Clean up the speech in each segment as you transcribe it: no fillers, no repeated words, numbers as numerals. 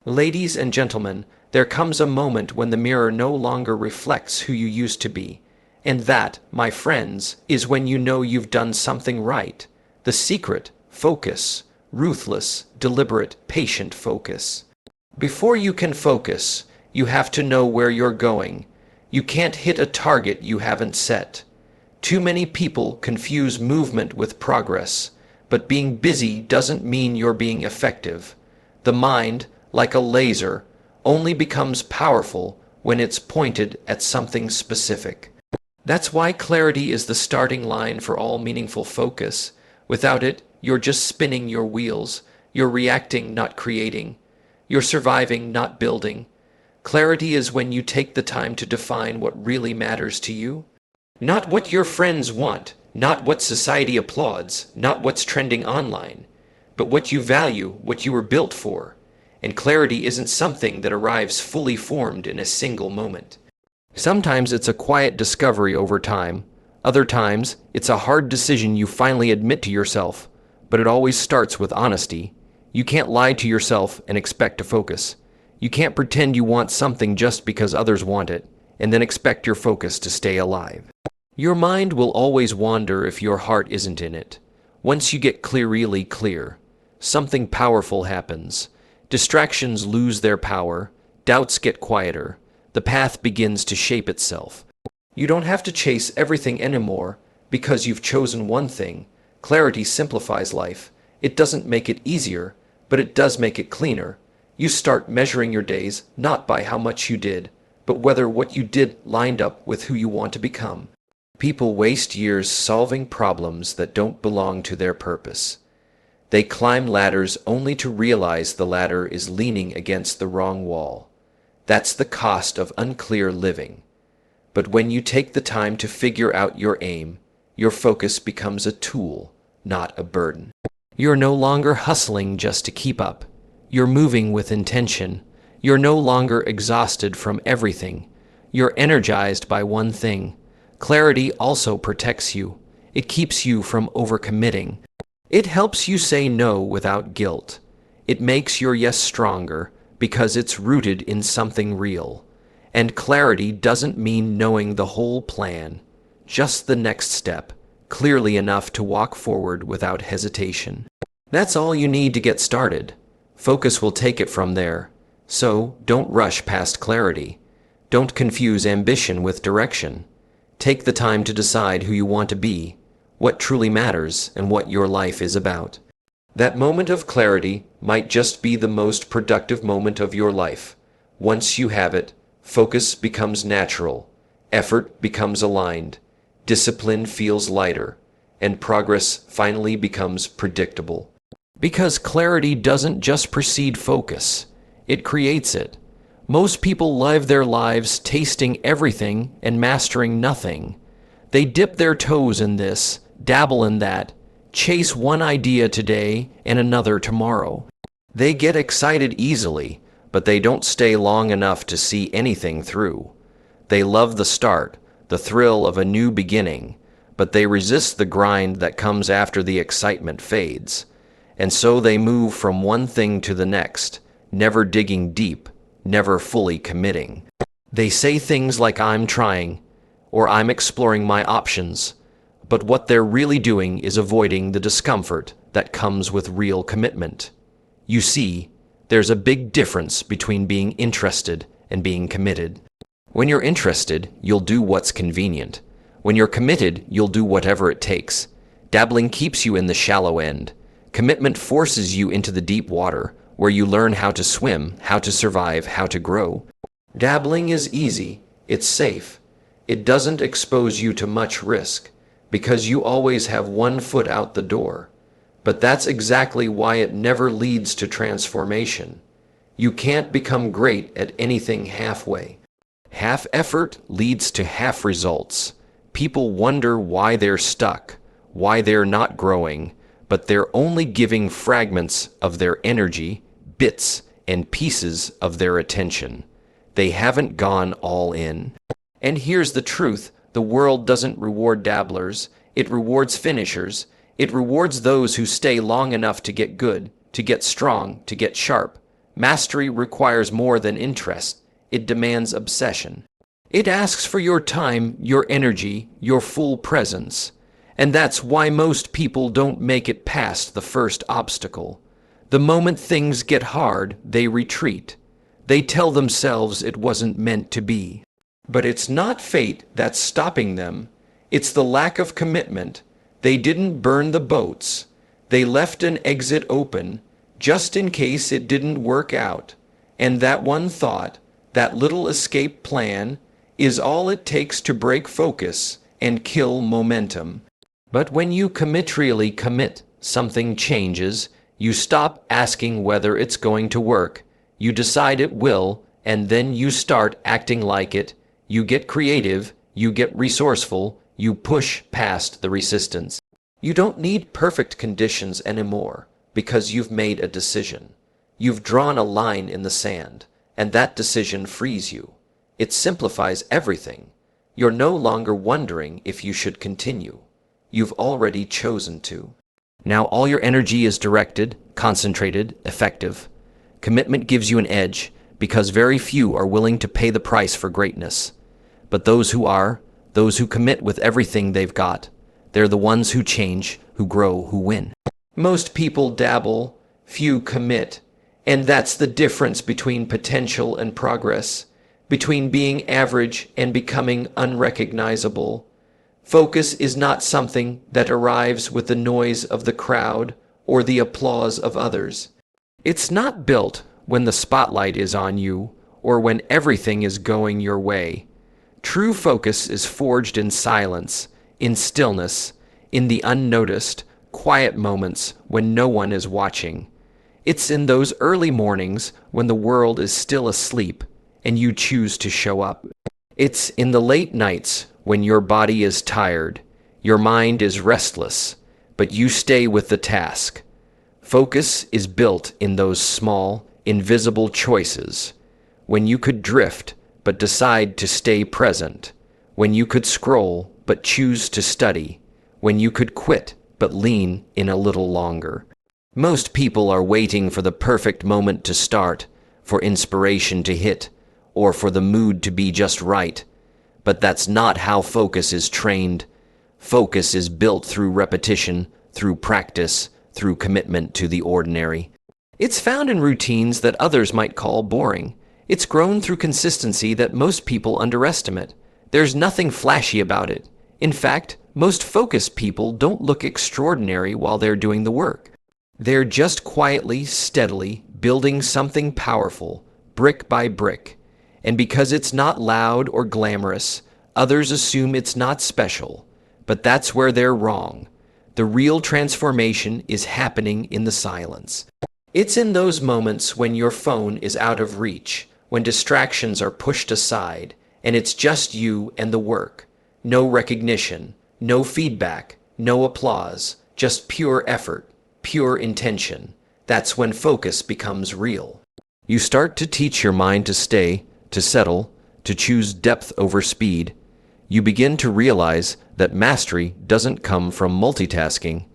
Ladies and gentlemen, there comes a moment when the mirror no longer reflects who you used to be. And that, my friends, is when you know you've done something right. The secret: focus. Ruthless, deliberate, patient focus. Before you can focus, you have to know where you're going. You can't hit a target you haven't set. Too many people confuse movement with progress, but being busy doesn't mean you're being effective. The mind, like a laser, only becomes powerful when it's pointed at something specific. That's why clarity is the starting line for all meaningful focus. Without it, you're just spinning your wheels. You're reacting, not creating. You're surviving, not building. Clarity is when you take the time to define what really matters to you. Not what your friends want, not what society applauds, not what's trending online, but what you value, what you were built for. And clarity isn't something that arrives fully formed in a single moment. Sometimes it's a quiet discovery over time. Other times, it's a hard decision you finally admit to yourself. But it always starts with honesty. You can't lie to yourself and expect to focus. You can't pretend you want something just because others want it, and then expect your focus to stay alive. Your mind will always wander if your heart isn't in it. Once you get really clear, something powerful happens. Distractions lose their power, doubts get quieter, the path begins to shape itself. You don't have to chase everything anymore because you've chosen one thing. Clarity simplifies life. It doesn't make it easier, but it does make it cleaner. You start measuring your days not by how much you did, but whether what you did lined up with who you want to become. People waste years solving problems that don't belong to their purpose. They climb ladders only to realize the ladder is leaning against the wrong wall. That's the cost of unclear living. But when you take the time to figure out your aim, your focus becomes a tool, not a burden. You're no longer hustling just to keep up. You're moving with intention. You're no longer exhausted from everything. You're energized by one thing. Clarity also protects you. It keeps you from overcommitting. It helps you say no without guilt. It makes your yes stronger because it's rooted in something real. And clarity doesn't mean knowing the whole plan. Just the next step, clearly enough to walk forward without hesitation. That's all you need to get started. Focus will take it from there. So, don't rush past clarity. Don't confuse ambition with direction. Take the time to decide who you want to be, what truly matters, and what your life is about. That moment of clarity might just be the most productive moment of your life. Once you have it, focus becomes natural, effort becomes aligned, discipline feels lighter, and progress finally becomes predictable. Because clarity doesn't just precede focus, it creates it. Most people live their lives tasting everything and mastering nothing. They dip their toes in this, dabble in that, chase one idea today and another tomorrow. They get excited easily, but they don't stay long enough to see anything through. They love the start, the thrill of a new beginning, but they resist the grind that comes after the excitement fades. And so they move from one thing to the next, never digging deep, never fully committing. They say things like "I'm trying," or "I'm exploring my options," but what they're really doing is avoiding the discomfort that comes with real commitment. You see, there's a big difference between being interested and being committed. When you're interested, you'll do what's convenient. When you're committed, you'll do whatever it takes. Dabbling keeps you in the shallow end. Commitment forces you into the deep water, where you learn how to swim, how to survive, how to grow. Dabbling is easy, it's safe. It doesn't expose you to much risk, because you always have one foot out the door. But that's exactly why it never leads to transformation. You can't become great at anything halfway. Half effort leads to half results. People wonder why they're stuck, why they're not growing, but they're only giving fragments of their energy, bits and pieces of their attention. They haven't gone all in. And here's the truth: the world doesn't reward dabblers, it rewards finishers. It rewards those who stay long enough to get good, to get strong, to get sharp. Mastery requires more than interest. It demands obsession. It asks for your time, your energy, your full presence. And that's why most people don't make it past the first obstacle. The moment things get hard, they retreat. They tell themselves it wasn't meant to be. But it's not fate that's stopping them. It's the lack of commitment. They didn't burn the boats. They left an exit open, just in case it didn't work out. And that one thought, that little escape plan, is all it takes to break focus and kill momentum. But when you committrially commit, something changes. You stop asking whether it's going to work. You decide it will, and then you start acting like it. You get creative, you get resourceful, you push past the resistance. You don't need perfect conditions anymore, because you've made a decision. You've drawn a line in the sand, and that decision frees you. It simplifies everything. You're no longer wondering if you should continue. You've already chosen to. Now all your energy is directed, concentrated, effective. Commitment gives you an edge, because very few are willing to pay the price for greatness. But those who are, those who commit with everything they've got, they're the ones who change, who grow, who win. Most people dabble, few commit, and that's the difference between potential and progress, between being average and becoming unrecognizable. Focus is not something that arrives with the noise of the crowd or the applause of others. It's not built when the spotlight is on you or when everything is going your way. True focus is forged in silence, in stillness, in the unnoticed, quiet moments when no one is watching. It's in those early mornings when the world is still asleep and you choose to show up. It's in the late nights when your body is tired, your mind is restless, but you stay with the task. Focus is built in those small, invisible choices. When you could drift, but decide to stay present. When you could scroll, but choose to study. When you could quit, but lean in a little longer. Most people are waiting for the perfect moment to start, for inspiration to hit, or for the mood to be just right. But that's not how focus is trained. Focus is built through repetition, through practice, through commitment to the ordinary. It's found in routines that others might call boring. It's grown through consistency that most people underestimate. There's nothing flashy about it. In fact, most focused people don't look extraordinary while they're doing the work. They're just quietly, steadily building something powerful, brick by brick. And because it's not loud or glamorous, others assume it's not special. But that's where they're wrong. The real transformation is happening in the silence. It's in those moments when your phone is out of reach, when distractions are pushed aside, and it's just you and the work. No recognition, no feedback, no applause, just pure effort, pure intention. That's when focus becomes real. You start to teach your mind to stay, to settle, to choose depth over speed. You begin to realize that mastery doesn't come from multitasking.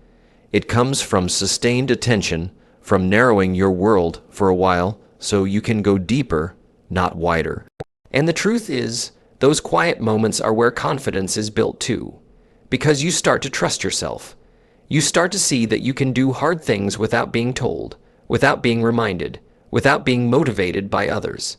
It comes from sustained attention, from narrowing your world for a while so you can go deeper, not wider. And the truth is, those quiet moments are where confidence is built too. Because you start to trust yourself. You start to see that you can do hard things without being told, without being reminded, without being motivated by others.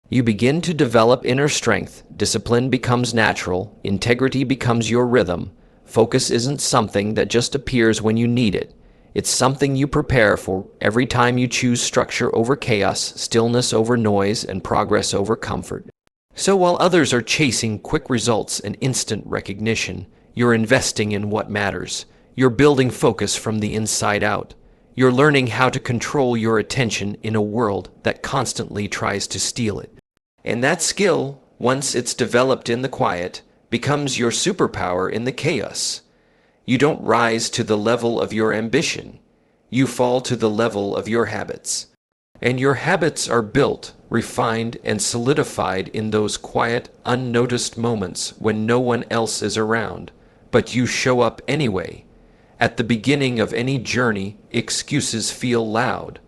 You begin to develop inner strength, discipline becomes natural, integrity becomes your rhythm. Focus isn't something that just appears when you need it. It's something you prepare for every time you choose structure over chaos, stillness over noise, and progress over comfort. So while others are chasing quick results and instant recognition, you're investing in what matters. You're building focus from the inside out. You're learning how to control your attention in a world that constantly tries to steal it. And that skill, once it's developed in the quiet, becomes your superpower in the chaos. You don't rise to the level of your ambition. You fall to the level of your habits. And your habits are built, refined, and solidified in those quiet, unnoticed moments when no one else is around, but you show up anyway. At the beginning of any journey, excuses feel loud.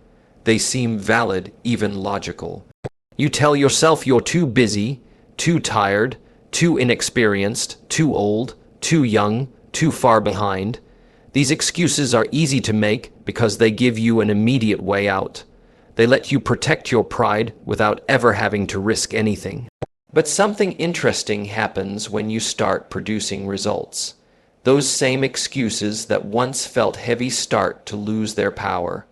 They seem valid, even logical. You tell yourself you're too busy, too tired, too inexperienced, too old, too young, too far behind. These excuses are easy to make because they give you an immediate way out. They let you protect your pride without ever having to risk anything. But something interesting happens when you start producing results. Those same excuses that once felt heavy start to lose their power.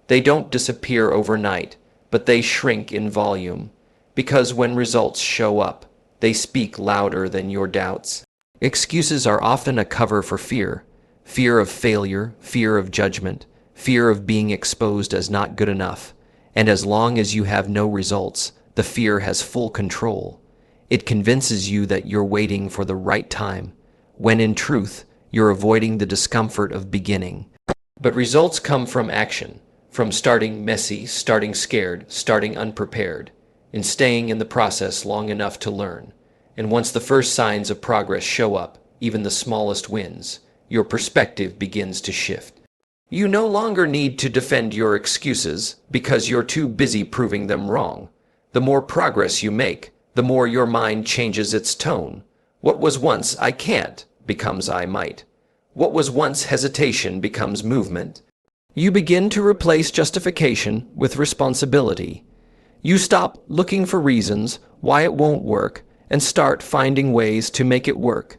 They don't disappear overnight, but they shrink in volume. Because when results show up, they speak louder than your doubts. Excuses are often a cover for fear. Fear of failure, fear of judgment, fear of being exposed as not good enough. And as long as you have no results, the fear has full control. It convinces you that you're waiting for the right time, when in truth, you're avoiding the discomfort of beginning. But results come from action, from starting messy, starting scared, starting unprepared, and staying in the process long enough to learn. And once the first signs of progress show up, even the smallest wins, your perspective begins to shift. You no longer need to defend your excuses because you're too busy proving them wrong. The more progress you make, the more your mind changes its tone. What was once "I can't" becomes "I might." What was once hesitation becomes movement. You begin to replace justification with responsibility. You stop looking for reasons why it won't work and start finding ways to make it work.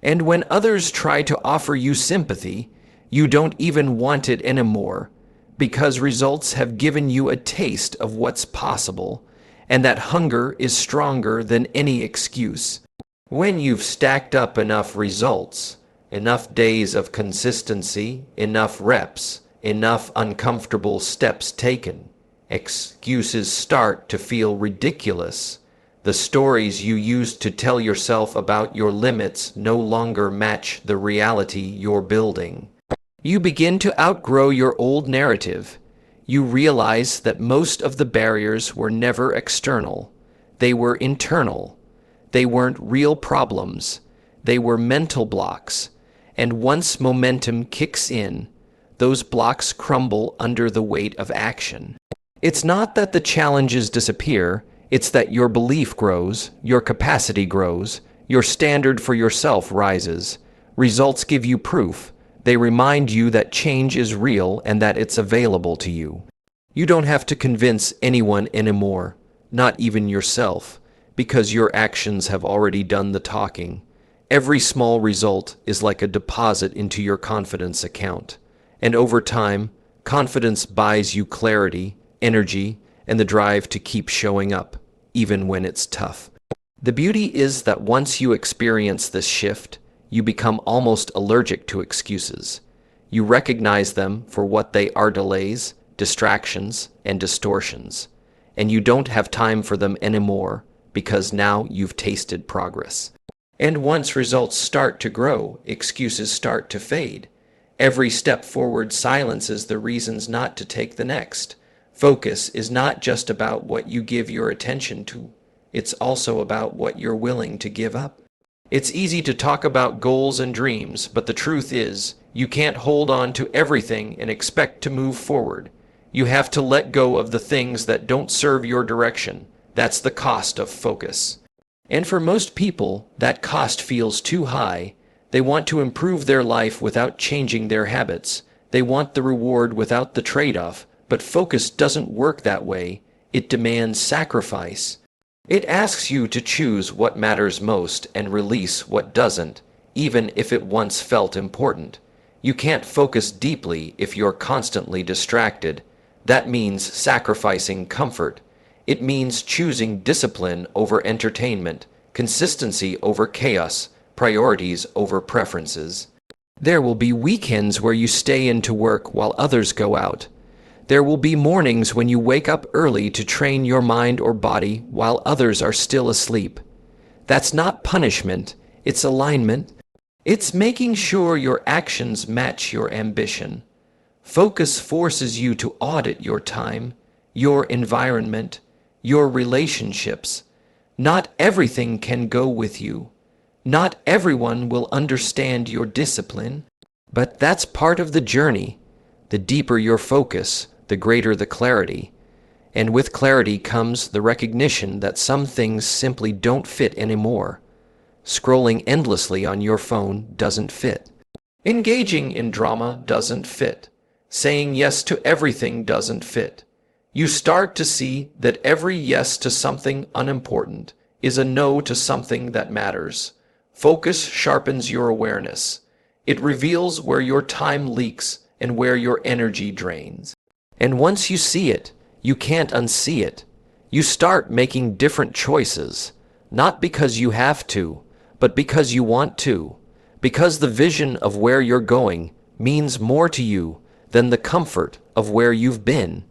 And when others try to offer you sympathy, you don't even want it anymore, because results have given you a taste of what's possible, and that hunger is stronger than any excuse. When you've stacked up enough results, enough days of consistency, enough reps, enough uncomfortable steps taken, excuses start to feel ridiculous. The stories you used to tell yourself about your limits no longer match the reality you're building. You begin to outgrow your old narrative. You realize that most of the barriers were never external. They were internal. They weren't real problems. They were mental blocks. And once momentum kicks in, those blocks crumble under the weight of action. It's not that the challenges disappear. It's that your belief grows, your capacity grows, your standard for yourself rises. Results give you proof. They remind you that change is real and that it's available to you. You don't have to convince anyone anymore, not even yourself, because your actions have already done the talking. Every small result is like a deposit into your confidence account. And over time, confidence buys you clarity, energy, and the drive to keep showing up, even when it's tough. The beauty is that once you experience this shift, you become almost allergic to excuses. You recognize them for what they are: delays, distractions, and distortions. And you don't have time for them anymore because now you've tasted progress. And once results start to grow, excuses start to fade. Every step forward silences the reasons not to take the next. Focus is not just about what you give your attention to. It's also about what you're willing to give up. It's easy to talk about goals and dreams, but the truth is, you can't hold on to everything and expect to move forward. You have to let go of the things that don't serve your direction. That's the cost of focus. And for most people, that cost feels too high. They want to improve their life without changing their habits. They want the reward without the trade-off. But focus doesn't work that way. It demands sacrifice. It asks you to choose what matters most and release what doesn't, even if it once felt important. You can't focus deeply if you're constantly distracted. That means sacrificing comfort. It means choosing discipline over entertainment, consistency over chaos, priorities over preferences. There will be weekends where you stay in to work while others go out. There will be mornings when you wake up early to train your mind or body while others are still asleep. That's not punishment, it's alignment. It's making sure your actions match your ambition. Focus forces you to audit your time, your environment, your relationships. Not everything can go with you. Not everyone will understand your discipline, but that's part of the journey. The deeper your focus, the greater the clarity. And with clarity comes the recognition that some things simply don't fit anymore. Scrolling endlessly on your phone doesn't fit. Engaging in drama doesn't fit. Saying yes to everything doesn't fit. You start to see that every yes to something unimportant is a no to something that matters. Focus sharpens your awareness. It reveals where your time leaks and where your energy drains. And once you see it, you can't unsee it. You start making different choices, not because you have to, but because you want to, because the vision of where you're going means more to you than the comfort of where you've been.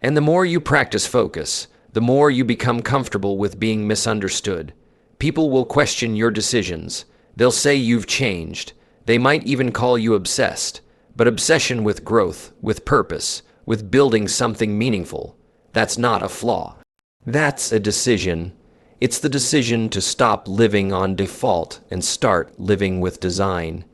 And the more you practice focus, the more you become comfortable with being misunderstood. People will question your decisions. They'll say you've changed. They might even call you obsessed. But obsession with growth, with purpose, with building something meaningful, that's not a flaw. That's a decision. It's the decision to stop living on default and start living with design.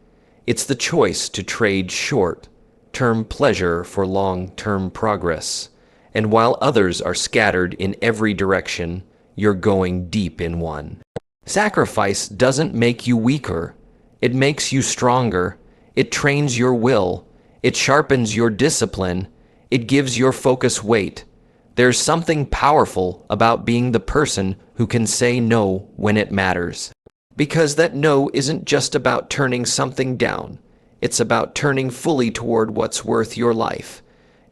It's the choice to trade short-term pleasure for long-term progress. And while others are scattered in every direction, you're going deep in one. Sacrifice doesn't make you weaker. It makes you stronger. It trains your will. It sharpens your discipline. It gives your focus weight. There's something powerful about being the person who can say no when it matters. Because that no isn't just about turning something down. It's about turning fully toward what's worth your life.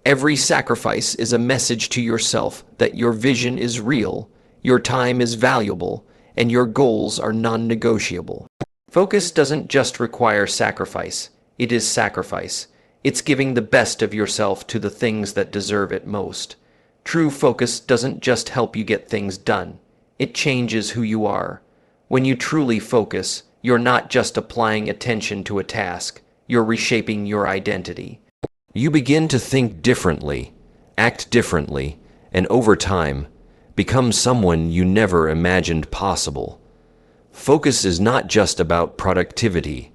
Every sacrifice is a message to yourself that your vision is real, your time is valuable, and your goals are non-negotiable. Focus doesn't just require sacrifice. It is sacrifice. It's giving the best of yourself to the things that deserve it most. True focus doesn't just help you get things done. It changes who you are. When you truly focus, you're not just applying attention to a task. You're reshaping your identity. You begin to think differently, act differently, and over time, become someone you never imagined possible. Focus is not just about productivity.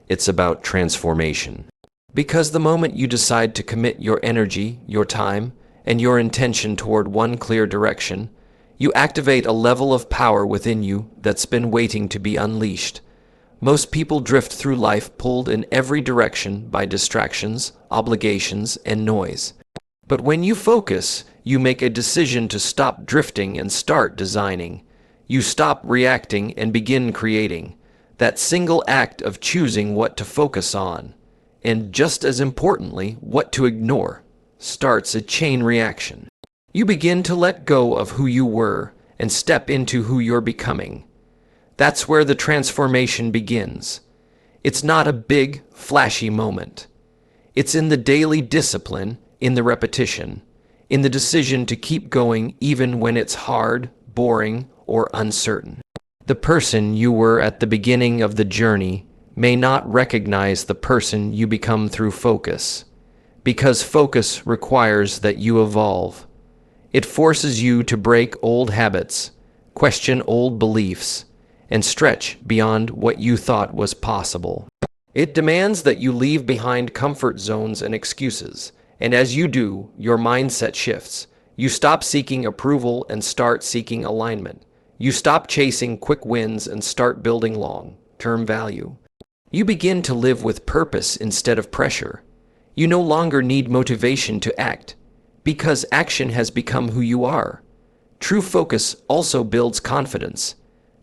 It's about transformation. Because the moment you decide to commit your energy, your time, and your intention toward one clear direction, you activate a level of power within you that's been waiting to be unleashed. Most people drift through life pulled in every direction by distractions, obligations, and noise. But when you focus, you make a decision to stop drifting and start designing. You stop reacting and begin creating. That single act of choosing what to focus on, and just as importantly, what to ignore, starts a chain reaction. You begin to let go of who you were and step into who you're becoming. That's where the transformation begins. It's not a big, flashy moment. It's in the daily discipline, in the repetition, in the decision to keep going even when it's hard, boring, or uncertain. The person you were at the beginning of the journey may not recognize the person you become through focus, because focus requires that you evolve. It forces you to break old habits, question old beliefs, and stretch beyond what you thought was possible. It demands that you leave behind comfort zones and excuses, and as you do, your mindset shifts. You stop seeking approval and start seeking alignment. You stop chasing quick wins and start building long-term value. You begin to live with purpose instead of pressure. You no longer need motivation to act, because action has become who you are. True focus also builds confidence,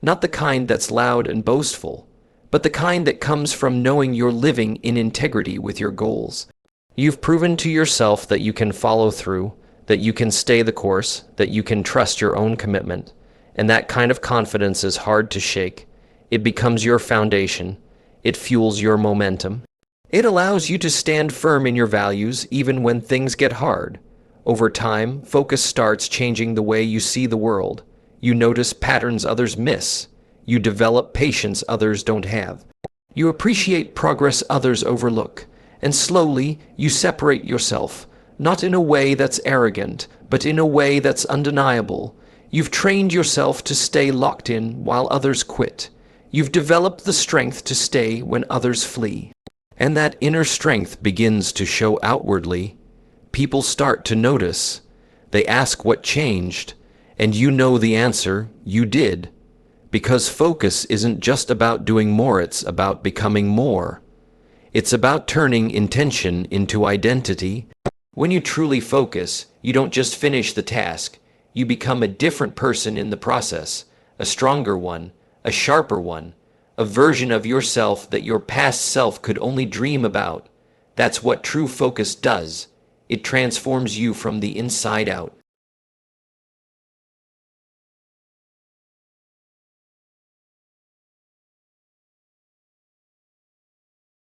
not the kind that's loud and boastful, but the kind that comes from knowing you're living in integrity with your goals. You've proven to yourself that you can follow through, that you can stay the course, that you can trust your own commitment, and that kind of confidence is hard to shake. It becomes your foundation. It fuels your momentum. It allows you to stand firm in your values even when things get hard. Over time, focus starts changing the way you see the world. You notice patterns others miss. You develop patience others don't have. You appreciate progress others overlook. And slowly, you separate yourself, not in a way that's arrogant, but in a way that's undeniable. You've trained yourself to stay locked in while others quit. You've developed the strength to stay when others flee. And that inner strength begins to show outwardly. people start to notice. They ask what changed, and you know the answer: you did. Because focus isn't just about doing more, it's about becoming more. It's about turning intention into identity. When you truly focus, you don't just finish the task, you become a different person in the process, a stronger one, a sharper one, a version of yourself that your past self could only dream about. That's what true focus does. It transforms you from the inside out.